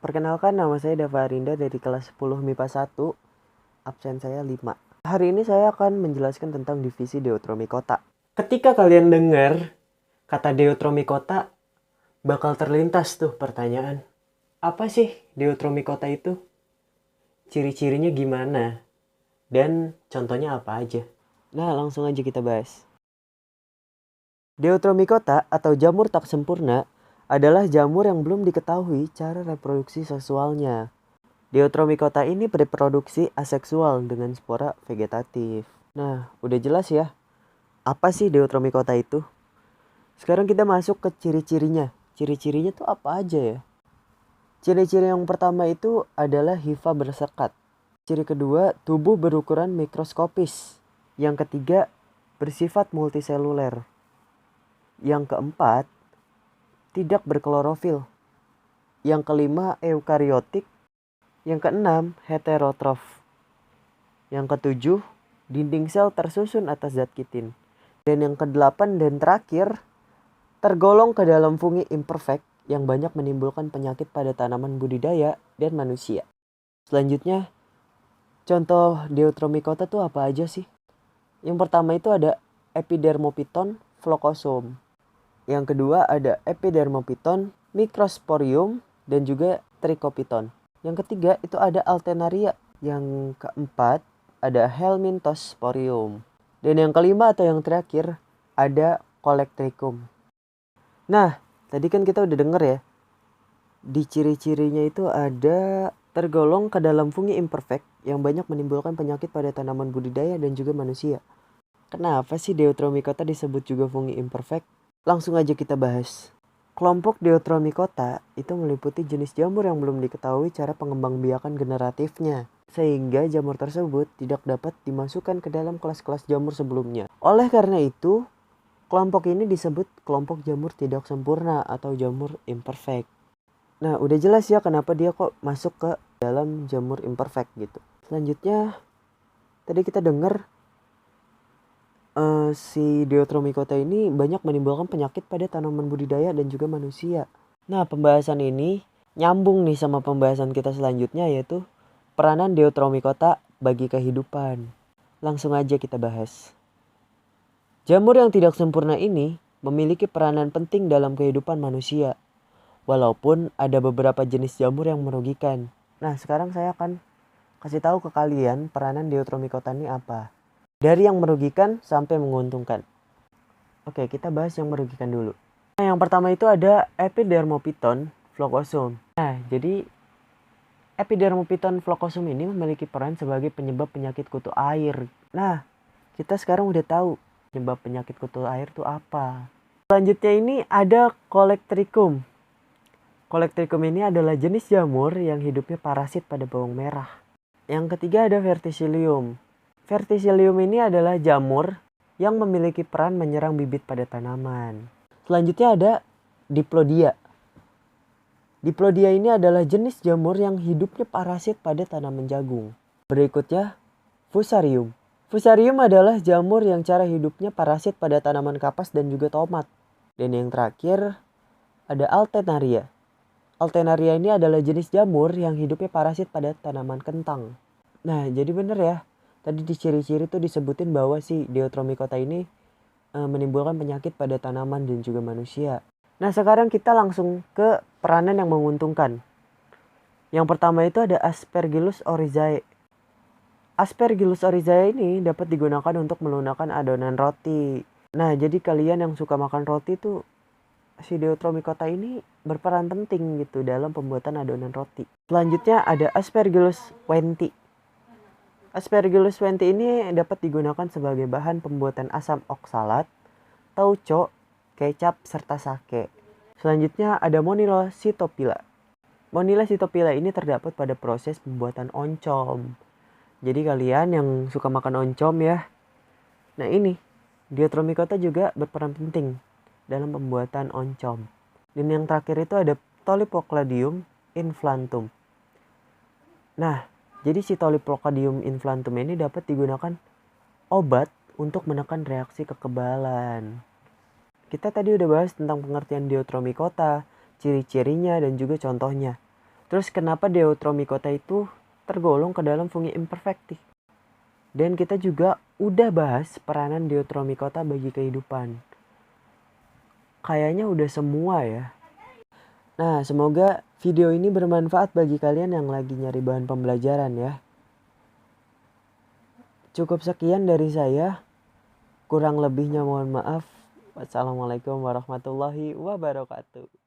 Perkenalkan, nama saya Dava Arinda dari kelas 10 MIPA 1, absen saya 5. Hari ini saya akan menjelaskan tentang divisi deuteromycota. Ketika kalian dengar kata deuteromycota, bakal terlintas tuh pertanyaan. Apa sih deuteromycota itu? Ciri-cirinya gimana? Dan contohnya apa aja? Nah, langsung aja kita bahas. Deuteromycota atau jamur tak sempurna adalah jamur yang belum diketahui cara reproduksi seksualnya. Deuteromycota ini berreproduksi aseksual dengan spora vegetatif. Nah, udah jelas ya. Apa sih Deuteromycota itu? Sekarang kita masuk ke ciri-cirinya. Ciri-cirinya tuh apa aja ya? Ciri-ciri yang pertama itu adalah hifa bersekat. Ciri kedua, tubuh berukuran mikroskopis. Yang ketiga, bersifat multiseluler. Yang keempat, tidak berklorofil. Yang kelima, eukariotik. Yang keenam, heterotrof. Yang ketujuh, dinding sel tersusun atas zat kitin. Dan yang kedelapan dan terakhir, tergolong ke dalam fungi imperfect yang banyak menimbulkan penyakit pada tanaman budidaya dan manusia. Selanjutnya, contoh Deuteromycota tuh apa aja sih? Yang pertama itu ada Epidermophyton floccosum. Yang kedua ada Epidermophyton microsporium dan juga Trichophyton. Yang ketiga itu ada Alternaria. Yang keempat ada Helminthosporium. Dan yang kelima atau yang terakhir ada Collectricum. Nah, tadi kan kita udah denger ya. Di ciri-cirinya itu ada tergolong ke dalam fungi imperfect yang banyak menimbulkan penyakit pada tanaman budidaya dan juga manusia. Kenapa sih Deuteromycota disebut juga fungi imperfect? Langsung aja kita bahas. Kelompok Deuteromycota itu meliputi jenis jamur yang belum diketahui cara pengembangbiakan generatifnya, sehingga jamur tersebut tidak dapat dimasukkan ke dalam kelas-kelas jamur sebelumnya. Oleh karena itu, kelompok ini disebut kelompok jamur tidak sempurna atau jamur imperfect. Nah, udah jelas ya kenapa dia kok masuk ke dalam jamur imperfect gitu. Selanjutnya, tadi kita dengar si Deuteromycota ini banyak menimbulkan penyakit pada tanaman budidaya dan juga manusia. Nah, pembahasan ini nyambung nih sama pembahasan kita selanjutnya, yaitu peranan Deuteromycota bagi kehidupan. Langsung aja kita bahas. Jamur yang tidak sempurna ini memiliki peranan penting dalam kehidupan manusia. Walaupun ada beberapa jenis jamur yang merugikan. Nah, sekarang saya akan kasih tahu ke kalian peranan Deuteromycota ini apa. Dari yang merugikan sampai menguntungkan. Oke, kita bahas yang merugikan dulu. Nah, yang pertama itu ada Epidermophyton floccosum. Nah, jadi Epidermophyton floccosum ini memiliki peran sebagai penyebab penyakit kutu air. Nah, kita sekarang udah tahu penyebab penyakit kutu air itu apa. Selanjutnya ini ada Collectricum. Collectricum ini adalah jenis jamur yang hidupnya parasit pada bawang merah. Yang ketiga ada Verticillium. Verticillium ini adalah jamur yang memiliki peran menyerang bibit pada tanaman. Selanjutnya ada Diplodia. Diplodia ini adalah jenis jamur yang hidupnya parasit pada tanaman jagung. Berikutnya Fusarium. Fusarium adalah jamur yang cara hidupnya parasit pada tanaman kapas dan juga tomat. Dan yang terakhir ada Alternaria. Alternaria ini adalah jenis jamur yang hidupnya parasit pada tanaman kentang. Nah, jadi bener ya. Tadi di ciri-ciri tuh disebutin bahwa si Deuteromycota ini menimbulkan penyakit pada tanaman dan juga manusia. Nah, sekarang kita langsung ke peranan yang menguntungkan. Yang pertama itu ada Aspergillus oryzae. Aspergillus oryzae ini dapat digunakan untuk melunakkan adonan roti. Nah, jadi kalian yang suka makan roti tuh, si Deuteromycota ini berperan penting gitu dalam pembuatan adonan roti. Selanjutnya ada Aspergillus wenti. Aspergillus wenti ini dapat digunakan sebagai bahan pembuatan asam oksalat, tauco, kecap, serta sake. Selanjutnya ada Monila cytophila. Monila cytophila ini terdapat pada proses pembuatan oncom. Jadi kalian yang suka makan oncom ya. Nah ini, Deuteromycota juga berperan penting dalam pembuatan oncom. Dan yang terakhir itu ada Tolypocladium inflantum. Nah, jadi si Tolypocladium inflantum ini dapat digunakan obat untuk menekan reaksi kekebalan. Kita tadi udah bahas tentang pengertian Deuteromycota, ciri-cirinya dan juga contohnya. Terus kenapa Deuteromycota itu tergolong ke dalam fungi imperfecti. Dan kita juga udah bahas peranan Deuteromycota bagi kehidupan. Kayaknya udah semua ya. Nah, semoga video ini bermanfaat bagi kalian yang lagi nyari bahan pembelajaran ya. Cukup sekian dari saya. Kurang lebihnya mohon maaf. Wassalamualaikum warahmatullahi wabarakatuh.